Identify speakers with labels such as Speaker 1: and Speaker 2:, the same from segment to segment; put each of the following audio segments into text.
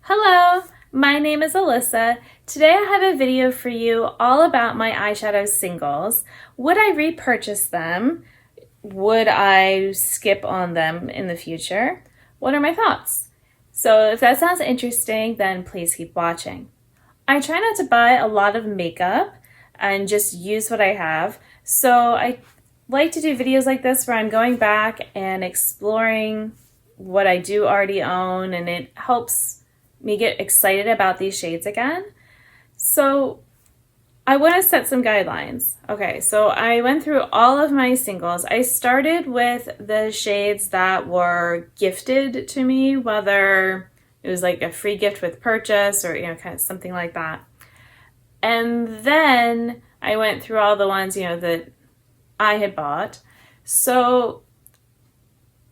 Speaker 1: Hello, my name is Alyssa. Today I have a video for you all about my eyeshadow singles. Would I repurchase them? Would I skip on them in the future? What are my thoughts? So if that sounds interesting, then please keep watching. I try not to buy a lot of makeup and just use what I have. So I like to do videos like this where I'm going back and exploring what I do already own, and it helps me get excited about these shades again. So I want to set some guidelines. Okay, so I went through all of my singles. I started with the shades that were gifted to me, whether it was like a free gift with purchase or, kind of something like that. And then I went through all the ones, that I had bought. So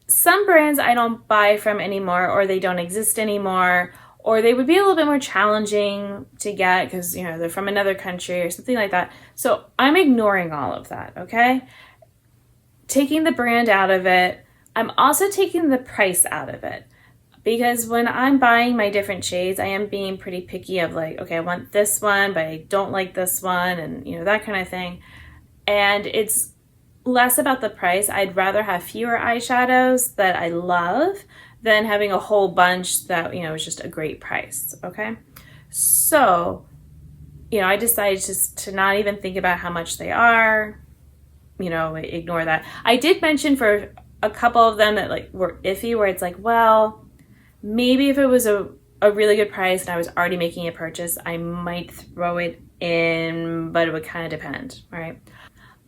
Speaker 1: some brands I don't buy from anymore, or they don't exist anymore, or they would be a little bit more challenging to get because, they're from another country or something like that. So I'm ignoring all of that, okay? Taking the brand out of it. I'm also taking the price out of it, because when I'm buying my different shades, I am being pretty picky of like, okay, I want this one, but I don't like this one, and, that kind of thing. And it's less about the price. I'd rather have fewer eyeshadows that I love than having a whole bunch that, is just a great price, okay? So, I decided just to not even think about how much they are, ignore that. I did mention for a couple of them that like were iffy, where it's like, well, maybe if it was a really good price and I was already making a purchase, I might throw it in, but it would kind of depend, right?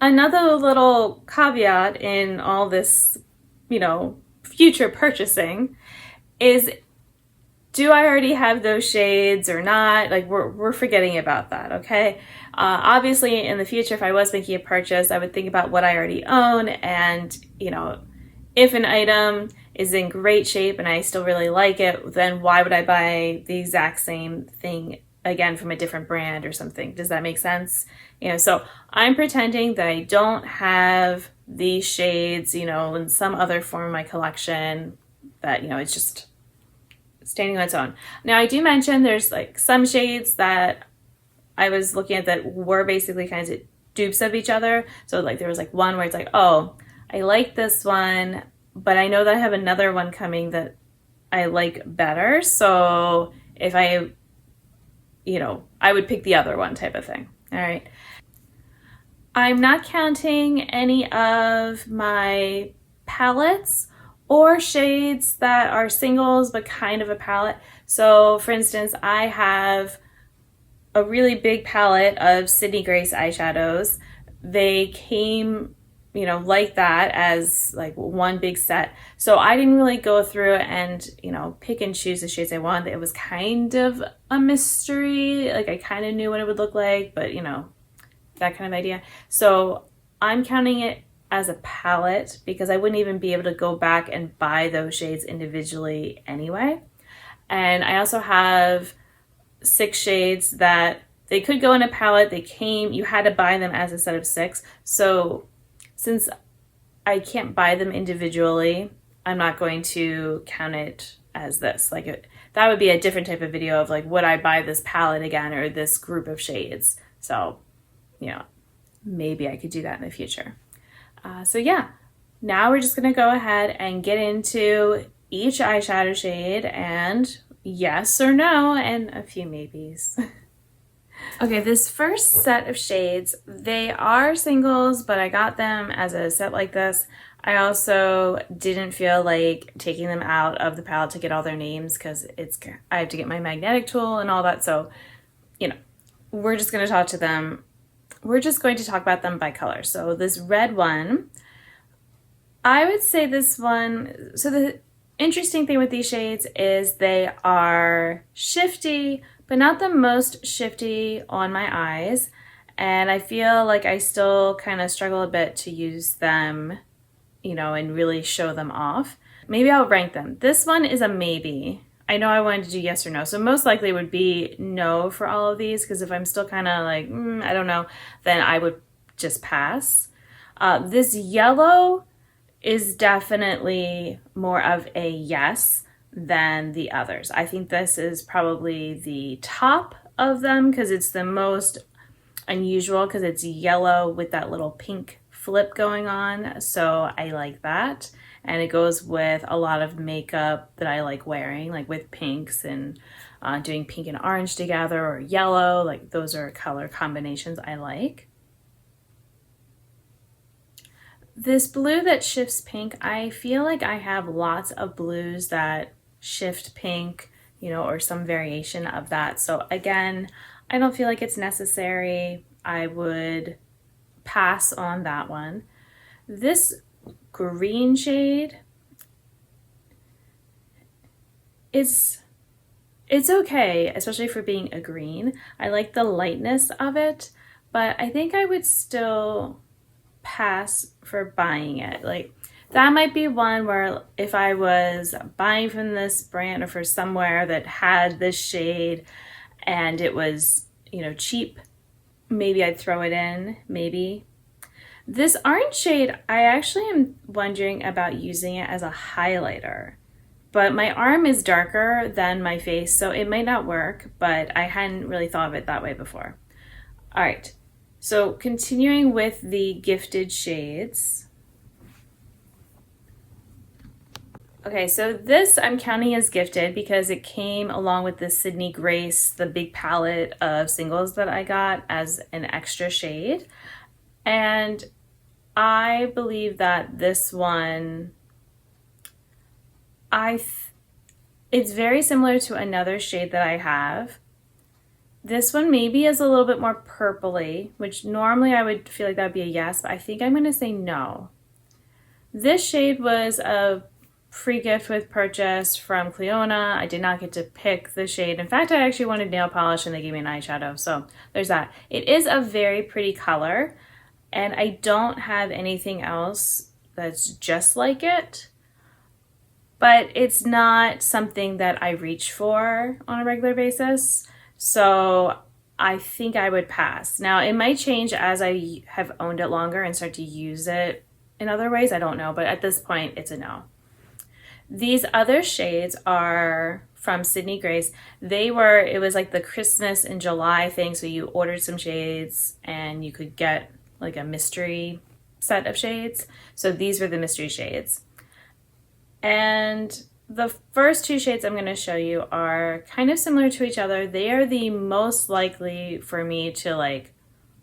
Speaker 1: Another little caveat in all this, future purchasing is, do I already have those shades or not? Like we're forgetting about that, okay? Obviously in the future, if I was making a purchase, I would think about what I already own, and, if an item is in great shape and I still really like it, then why would I buy the exact same thing again from a different brand or something? Does that make sense? So I'm pretending that I don't have these shades, in some other form of my collection, that, it's just standing on its own. Now, I do mention there's like some shades that I was looking at that were basically kinds of dupes of each other. So like there was like one where it's like, oh, I like this one, but I know that I have another one coming that I like better. So if I would pick the other one type of thing. All right. I'm not counting any of my palettes or shades that are singles but kind of a palette. So for instance, I have a really big palette of Sydney Grace eyeshadows. They came, like that as like one big set. So I didn't really go through and, pick and choose the shades I want. It was kind of a mystery. Like I kind of knew what it would look like, but, that kind of idea. So I'm counting it as a palette because I wouldn't even be able to go back and buy those shades individually anyway. And I also have 6 shades that they could go in a palette. You had to buy them as a set of 6. So since I can't buy them individually, I'm not going to count it as this. That would be a different type of video of like, would I buy this palette again or this group of shades? So, maybe I could do that in the future. So yeah, now we're just gonna go ahead and get into each eyeshadow shade and yes or no and a few maybes. Okay, this first set of shades, they are singles, but I got them as a set like this. I also didn't feel like taking them out of the palette to get all their names because I have to get my magnetic tool and all that. So, we're just going to talk to them. We're just going to talk about them by color. So this red one, I would say this one, so the interesting thing with these shades is they are shifty, but not the most shifty on my eyes. And I feel like I still kind of struggle a bit to use them, and really show them off. Maybe I'll rank them. This one is a maybe. I know I wanted to do yes or no, so most likely would be no for all of these, because if I'm still kind of like, I don't know, then I would just pass. This yellow is definitely more of a yes. than the others. I think this is probably the top of them because it's the most unusual because it's yellow with that little pink flip going on. So I like that. And it goes with a lot of makeup that I like wearing, like with pinks and doing pink and orange together, or yellow. Like those are color combinations I like. This blue that shifts pink, I feel like I have lots of blues that shift pink, you know, or some variation of that. So again, I don't feel like it's necessary. I would pass on that one. This green shade it's okay, especially for being a green. I like the lightness of it, but I think I would still pass for buying it. Like that might be one where if I was buying from this brand or for somewhere that had this shade and it was, you know, cheap, maybe I'd throw it in, maybe. This orange shade, I actually am wondering about using it as a highlighter, but my arm is darker than my face, so it might not work, but I hadn't really thought of it that way before. All right, so continuing with the gifted shades. Okay, so this I'm counting as gifted because it came along with the Sydney Grace, the big palette of singles that I got as an extra shade. And I believe that this one, it's very similar to another shade that I have. This one maybe is a little bit more purpley, which normally I would feel like that would be a yes, but I think I'm gonna say no. This shade was a free gift with purchase from Cleona. I did not get to pick the shade. In fact, I actually wanted nail polish and they gave me an eyeshadow, so there's that. It is a very pretty color. And I don't have anything else that's just like it, but it's not something that I reach for on a regular basis. So I think I would pass. Now it might change as I have owned it longer and start to use it in other ways. I don't know, but at this point it's a no. These other shades are from Sydney Grace. It was like the Christmas in July thing. So you ordered some shades and you could get like a mystery set of shades. So these were the mystery shades. And the first two shades I'm going to show you are kind of similar to each other. They are the most likely for me to like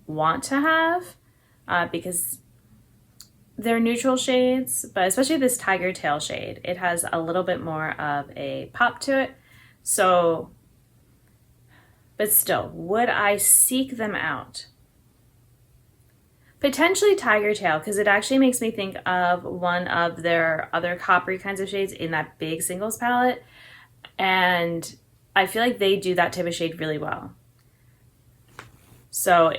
Speaker 1: want to have because they're neutral shades, but especially this Tiger Tail shade, it has a little bit more of a pop to it. So, but still, would I seek them out? Potentially Tiger Tail, because it actually makes me think of one of their other coppery kinds of shades in that big singles palette. And I feel like they do that type of shade really well. So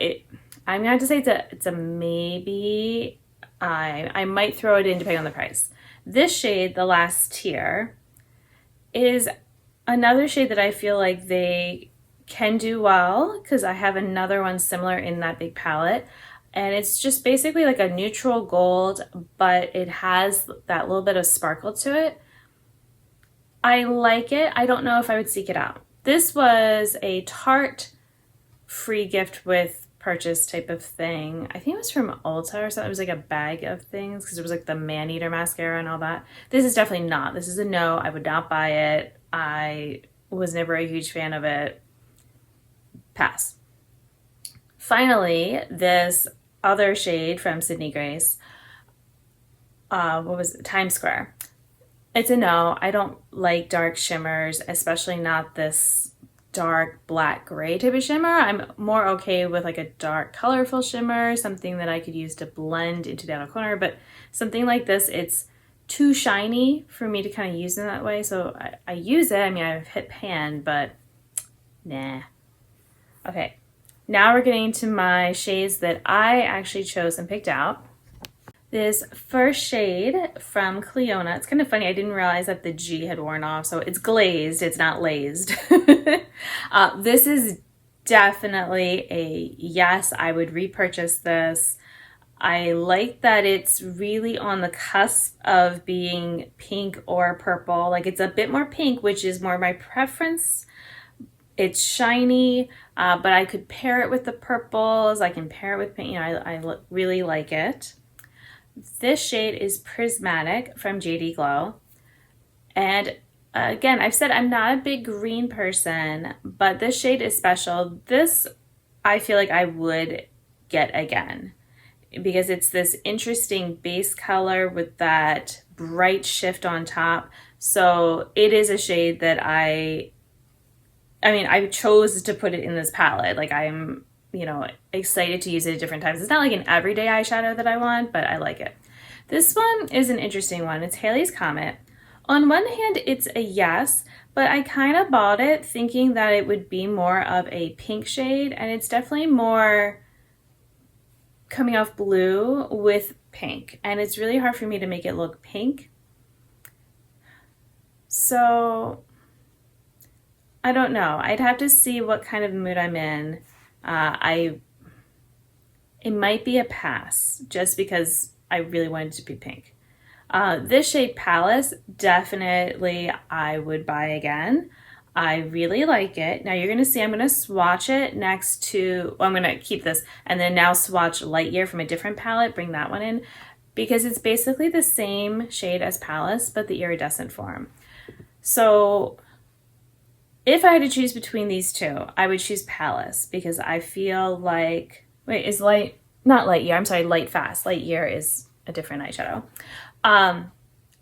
Speaker 1: I'm gonna have to say it's a maybe. I might throw it in depending on the price. This shade, the Last Tier, is another shade that I feel like they can do well because I have another one similar in that big palette. And it's just basically like a neutral gold, but it has that little bit of sparkle to it. I like it. I don't know if I would seek it out. This was a Tarte free gift with purchase type of thing. I think it was from Ulta or something. It was like a bag of things because it was like the Man-Eater mascara and all that. This is definitely not. This is a no. I would not buy it. I was never a huge fan of it. Pass. Finally, this other shade from Sydney Grace, what was it? Times Square. It's a no. I don't like dark shimmers, especially not this dark black gray type of shimmer. I'm more okay with like a dark colorful shimmer, something that I could use to blend into the outer corner, but something like this, it's too shiny for me to kind of use in that way. So I use it. I mean, I've hit pan, but nah. Okay. Now we're getting to my shades that I actually chose and picked out. This first shade from Cleona, it's kind of funny, I didn't realize that the G had worn off, so it's glazed, it's not lazed. This is definitely a yes, I would repurchase this. I like that it's really on the cusp of being pink or purple. Like it's a bit more pink, which is more my preference. It's shiny, but I could pair it with the purples. I can pair it with pink. You know, I really like it. This shade is Prismatic from JD Glow. And again, I've said I'm not a big green person, but this shade is special. This, I feel like I would get again because it's this interesting base color with that bright shift on top. So it is a shade that I chose to put it in this palette. Like I'm, you know, excited to use it at different times. It's not like an everyday eyeshadow that I want, but I like it. This one is an interesting one. It's Halley's Comet. On one hand, it's a yes, but I kind of bought it thinking that it would be more of a pink shade, and it's definitely more coming off blue with pink, and it's really hard for me to make it look pink. So I don't know. I'd have to see what kind of mood I'm in. It might be a pass just because I really wanted it to be pink. This shade Palace, definitely I would buy again. I really like it. Now you're gonna see I'm gonna swatch it next to, well, I'm gonna keep this and then now swatch Light Year from a different palette, bring that one in, because it's basically the same shade as Palace, but the iridescent form. So if I had to choose between these two, I would choose Palace because I feel like, wait, is Light, not Light Year, I'm sorry, Light Fast. Light Year is a different eyeshadow.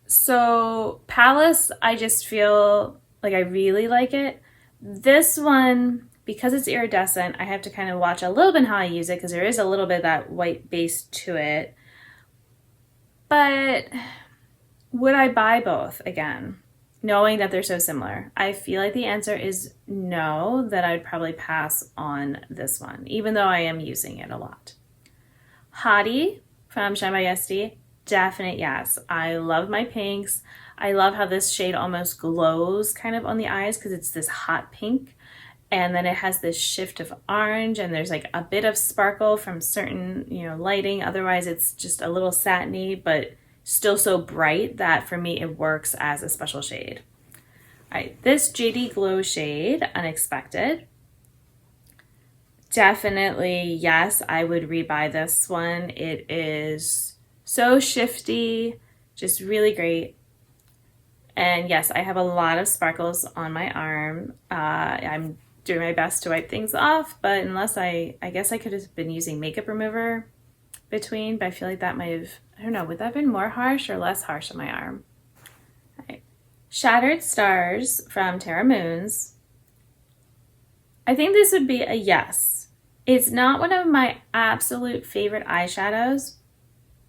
Speaker 1: So Palace, I just feel like I really like it. This one, because it's iridescent, I have to kind of watch a little bit how I use it because there is a little bit of that white base to it. But would I buy both again, knowing that they're so similar? I feel like the answer is no, that I'd probably pass on this one, even though I am using it a lot. Hottie from Shine by SD, definite yes. I love my pinks. I love how this shade almost glows kind of on the eyes because it's this hot pink. And then it has this shift of orange and there's like a bit of sparkle from certain, you know, lighting. Otherwise it's just a little satiny, but still so bright that for me it works as a special shade. All right, this JD Glow shade, Unexpected. Definitely yes, I would rebuy this one. It is so shifty, just really great. And yes, I have a lot of sparkles on my arm. I'm doing my best to wipe things off, but unless I guess I could have been using makeup remover between, but I feel like that might have, I don't know, would that have been more harsh or less harsh on my arm? All right. Shattered Stars from Terra Moons. I think this would be a yes. It's not one of my absolute favorite eyeshadows,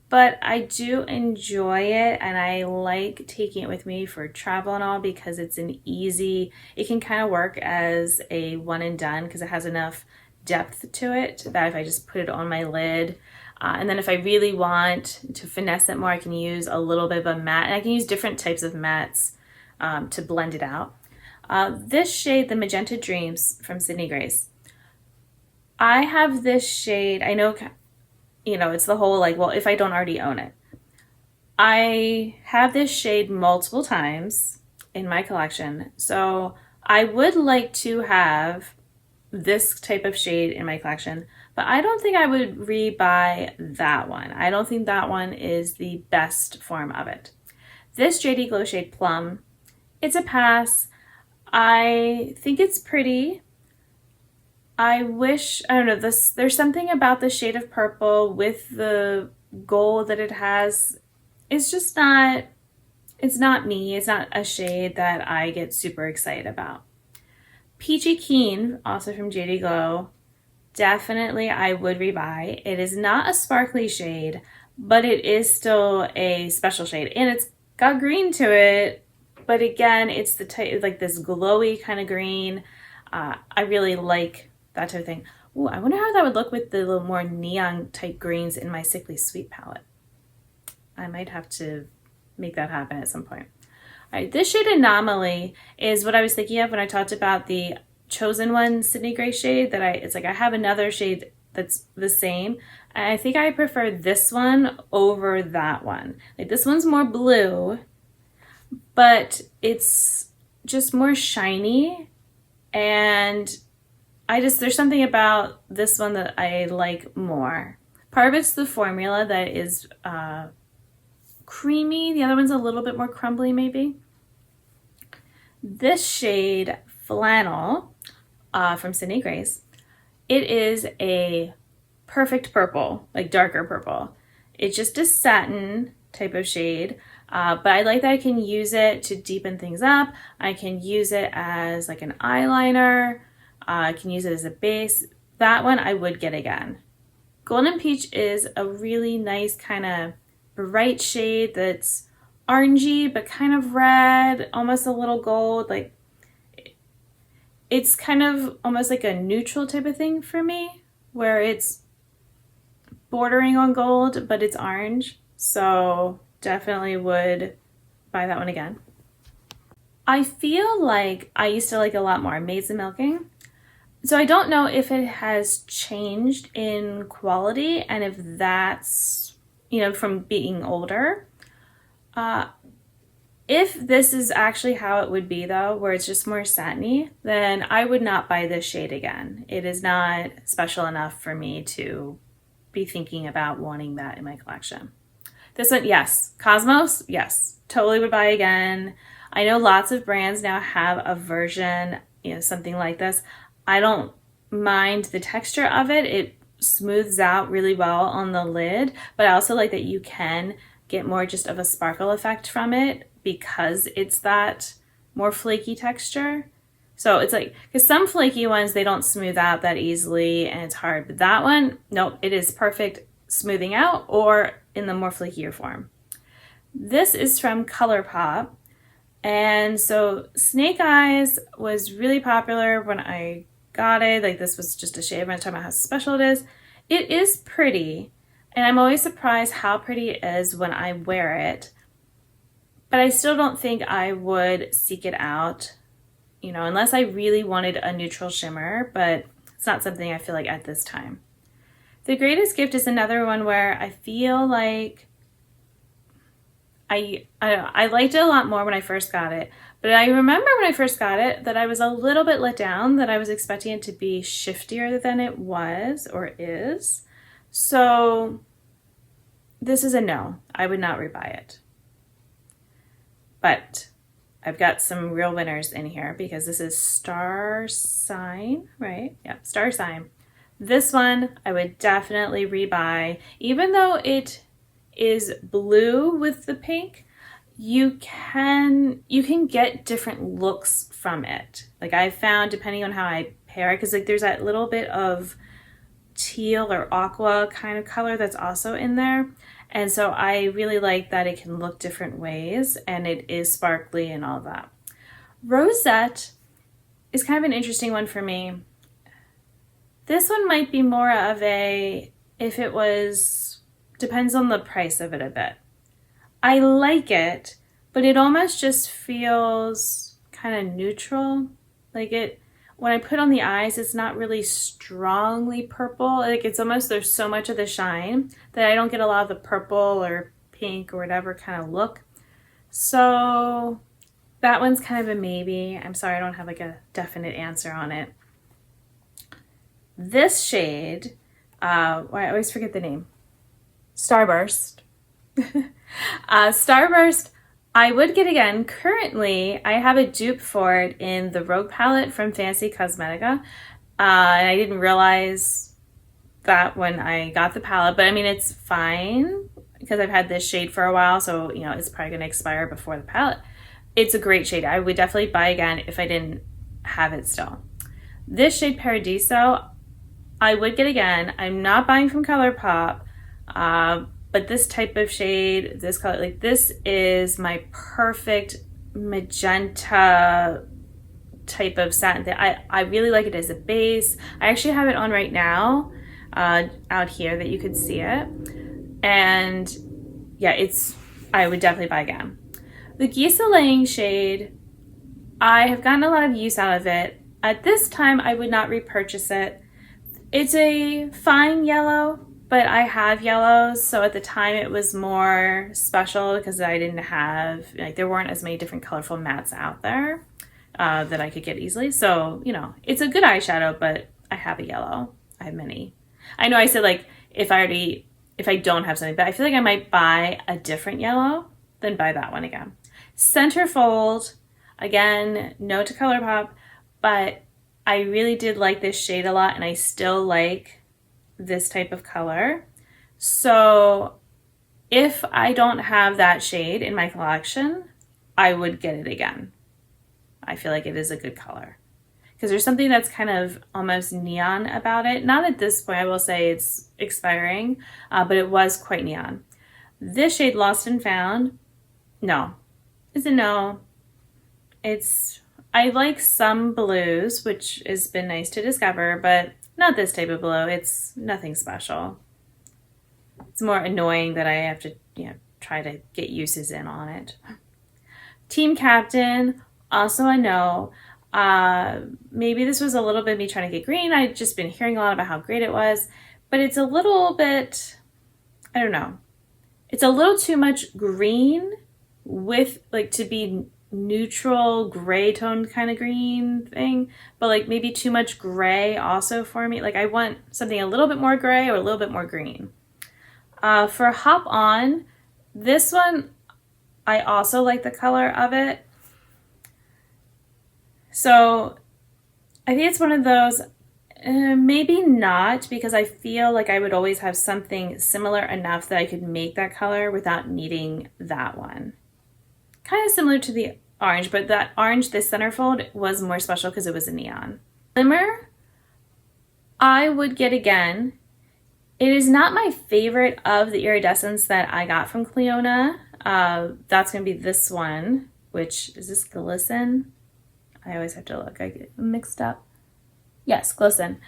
Speaker 1: but I do enjoy it and I like taking it with me for travel and all because it's an easy, it can kind of work as a one and done because it has enough depth to it that if I just put it on my lid, and then if I really want to finesse it more, I can use a little bit of a matte, and I can use different types of mattes to blend it out. This shade, the Magenta Dreams from Sydney Grace. I have this shade, I know, you know, it's the whole like, well, if I don't already own it. I have this shade multiple times in my collection, so I would like to have this type of shade in my collection, but I don't think I would rebuy that one. I don't think that one is the best form of it. This JD Glow shade Plum, it's a pass. I think it's pretty. I wish, I don't know, there's something about the shade of purple with the gold that it has. It's just not, it's not me. It's not a shade that I get super excited about. Peachy Keen, also from JD Glow, definitely I would rebuy. It is not a sparkly shade, but it is still a special shade. And it's got green to it, but again, it's the type, like this glowy kind of green. I really like that type of thing. Ooh, I wonder how that would look with the little more neon type greens in my Sickly Sweet palette. I might have to make that happen at some point. All right, this shade Anomaly is what I was thinking of when I talked about the Chosen One Sydney Grace shade. It's like I have another shade that's the same. And I think I prefer this one over that one. Like this one's more blue, but it's just more shiny, and there's something about this one that I like more. Part of it's the formula that is creamy. The other one's a little bit more crumbly maybe. This shade Flannel from Sydney Grace, it is a perfect purple, like darker purple. It's just a satin type of shade, but I like that I can use it to deepen things up. I can use it as like an eyeliner. I can use it as a base. That one I would get again. Golden Peach is a really nice kind of bright shade that's orangey but kind of red, almost a little gold. Like it's kind of almost like a neutral type of thing for me, where it's bordering on gold but it's orange. So definitely would buy that one again. I feel like I used to like a lot more Maids of Milking. So I don't know if it has changed in quality and if that's, from being older. If this is actually how it would be though, where it's just more satiny, then I would not buy this shade again. It is not special enough for me to be thinking about wanting that in my collection. This one, yes. Cosmos, yes. Totally would buy again. I know lots of brands now have a version, something like this. I don't mind the texture of it. It smooths out really well on the lid, but I also like that you can get more just of a sparkle effect from it because it's that more flaky texture. So it's like, because some flaky ones, they don't smooth out that easily and it's hard, but that one, nope, it is perfect smoothing out or in the more flakier form. This is from ColourPop. And so Snake Eyes was really popular when I got it. Like this was just a shade. I'm going to talk about how special it is. It is pretty, and I'm always surprised how pretty it is when I wear it. But I still don't think I would seek it out, unless I really wanted a neutral shimmer, but it's not something I feel like at this time. The Greatest Gift is another one where I feel like I liked it a lot more when I first got it, but I remember when I first got it that I was a little bit let down, that I was expecting it to be shiftier than it was or is. So this is a no. I would not rebuy it. But I've got some real winners in here because this is Star Sign, right? Yeah, Star Sign. This one I would definitely rebuy, even though it is blue with the pink. You can get different looks from it. Like I found, depending on how I pair it, because like there's that little bit of teal or aqua kind of color that's also in there. And so I really like that it can look different ways and it is sparkly and all that. Rosette is kind of an interesting one for me. This one might be more of a, if it was, depends on the price of it a bit. I like it, but it almost just feels kind of neutral. Like it, when I put on the eyes, it's not really strongly purple. Like it's almost, there's so much of the shine that I don't get a lot of the purple or pink or whatever kind of look. So that one's kind of a maybe. I'm sorry, I don't have like a definite answer on it. This shade, I always forget the name. Starburst. Starburst, I would get again. Currently, I have a dupe for it in the Rogue palette from Fancy Cosmetica. And I didn't realize that when I got the palette, but I mean, it's fine because I've had this shade for a while. So, it's probably going to expire before the palette. It's a great shade. I would definitely buy again if I didn't have it still. This shade Paradiso, I would get again. I'm not buying from ColourPop, but this type of shade, this color, like this is my perfect magenta type of satin. I really like it as a base. I actually have it on right now out here that you could see it. And yeah, I would definitely buy again. The Gisa Laying shade, I have gotten a lot of use out of it. At this time, I would not repurchase it. It's a fine yellow, but I have yellows, so at the time it was more special because I didn't have, like, there weren't as many different colorful mattes out there that I could get easily. So, you know, it's a good eyeshadow, but I have a yellow. I have many. I know I said, like, if I don't have something, but I feel like I might buy a different yellow, then buy that one again. Centerfold, again, no to ColourPop, but I really did like this shade a lot, and I still like this type of color. So if I don't have that shade in my collection, I would get it again. I feel like it is a good color because there's something that's kind of almost neon about it. Not at this point, I will say it's expiring, but it was quite neon. This shade, Lost and Found, no. It's a no. I like some blues, which has been nice to discover, but not this type of blue. It's nothing special. It's more annoying that I have to, you know, try to get uses in on it. Team Captain, also a no. Maybe this was a little bit me trying to get green. I'd just been hearing a lot about how great it was, but it's a little bit, I don't know. It's a little too much green with, like, to be neutral gray toned kind of green thing, but like maybe too much gray also for me. Like I want something a little bit more gray or a little bit more green. For Hop On, this one, I also like the color of it. So I think it's one of those, maybe not, because I feel like I would always have something similar enough that I could make that color without needing that one. Kind of similar to the orange, but that orange, this centerfold, was more special because it was a neon. Glimmer, I would get again. It is not my favorite of the iridescents that I got from Clionadh. That's going to be this one, which, is this Glisten? I always have to look. I get mixed up. Yes, Glisten.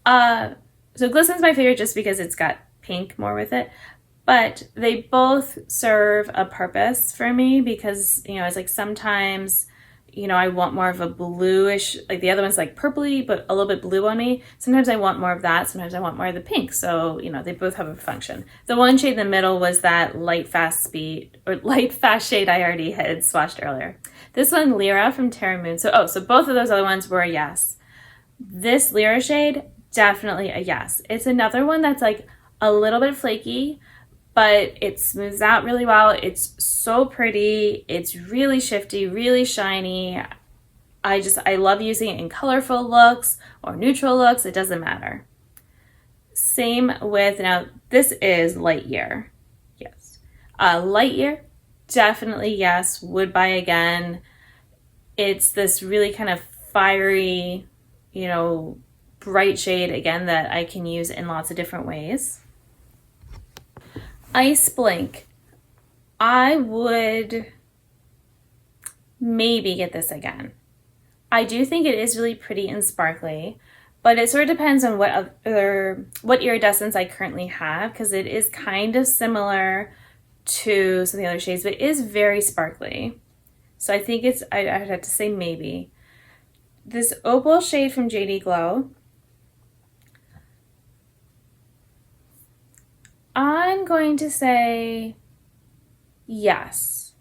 Speaker 1: So Glisten's my favorite just because it's got pink more with it. But they both serve a purpose for me because, you know, it's like sometimes, you know, I want more of a bluish, like the other one's like purpley, but a little bit blue on me. Sometimes I want more of that. Sometimes I want more of the pink. So, you know, they both have a function. The one shade in the middle was that light fast shade I already had swatched earlier. This one, Lyra from Terra Moon. So both of those other ones were a yes. This Lyra shade, definitely a yes. It's another one that's like a little bit flaky, but it smooths out really well. It's so pretty. It's really shifty, really shiny. I love using it in colorful looks or neutral looks. It doesn't matter. Same with, now this is Light Year. Yes. Light Year, definitely yes. Would buy again. It's this really kind of fiery, you know, bright shade, again, that I can use in lots of different ways. Ice Blink, I would maybe get this again. I do think it is really pretty and sparkly, but it sort of depends on what iridescents I currently have, because it is kind of similar to some of the other shades, but it is very sparkly. So I think I'd have to say maybe. This Opal shade from JD Glow, I'm going to say yes.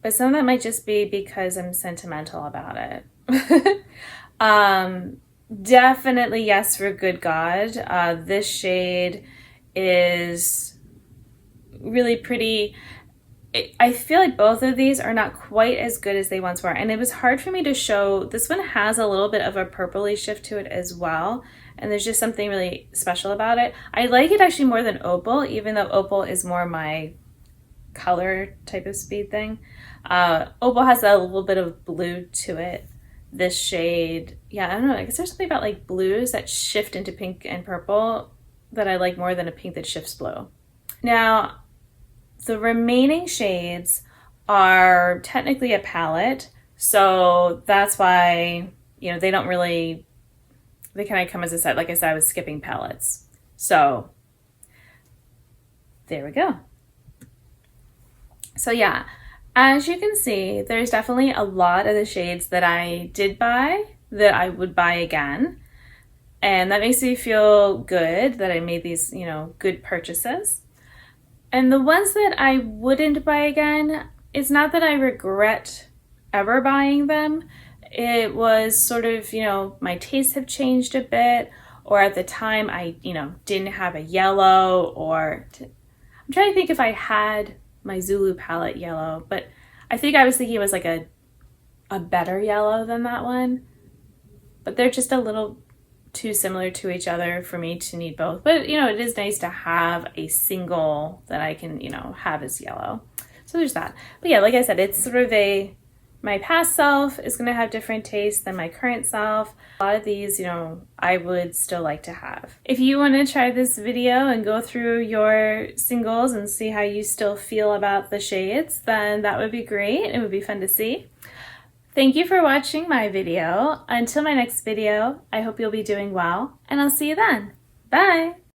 Speaker 1: But some of that might just be because I'm sentimental about it. Definitely yes for Good God. This shade is really pretty. I feel like both of these are not quite as good as they once were. And it was hard for me to show. This one has a little bit of a purpley shift to it as well. And there's just something really special about it. I like it actually more than Opal, even though Opal is more my color type of speed thing. Opal has a little bit of blue to it. This shade, yeah, I don't know. I guess there's something about like blues that shift into pink and purple that I like more than a pink that shifts blue. Now, the remaining shades are technically a palette. So that's why, you know, they don't really, they kind of come as a set. Like I said, I was skipping palettes. So there we go. So yeah, as you can see, there's definitely a lot of the shades that I did buy that I would buy again. And that makes me feel good that I made these, good purchases. And the ones that I wouldn't buy again, it's not that I regret ever buying them. It was sort of, my tastes have changed a bit, or at the time I, didn't have a yellow, or I'm trying to think if I had my Zulu palette yellow, but I think I was thinking it was like a better yellow than that one. But they're just a little too similar to each other for me to need both. But, it is nice to have a single that I can, have as yellow. So there's that. But yeah, like I said, it's sort of my past self is going to have different tastes than my current self. A lot of these, I would still like to have. If you want to try this video and go through your singles and see how you still feel about the shades, then that would be great. It would be fun to see. Thank you for watching my video. Until my next video, I hope you'll be doing well, and I'll see you then. Bye!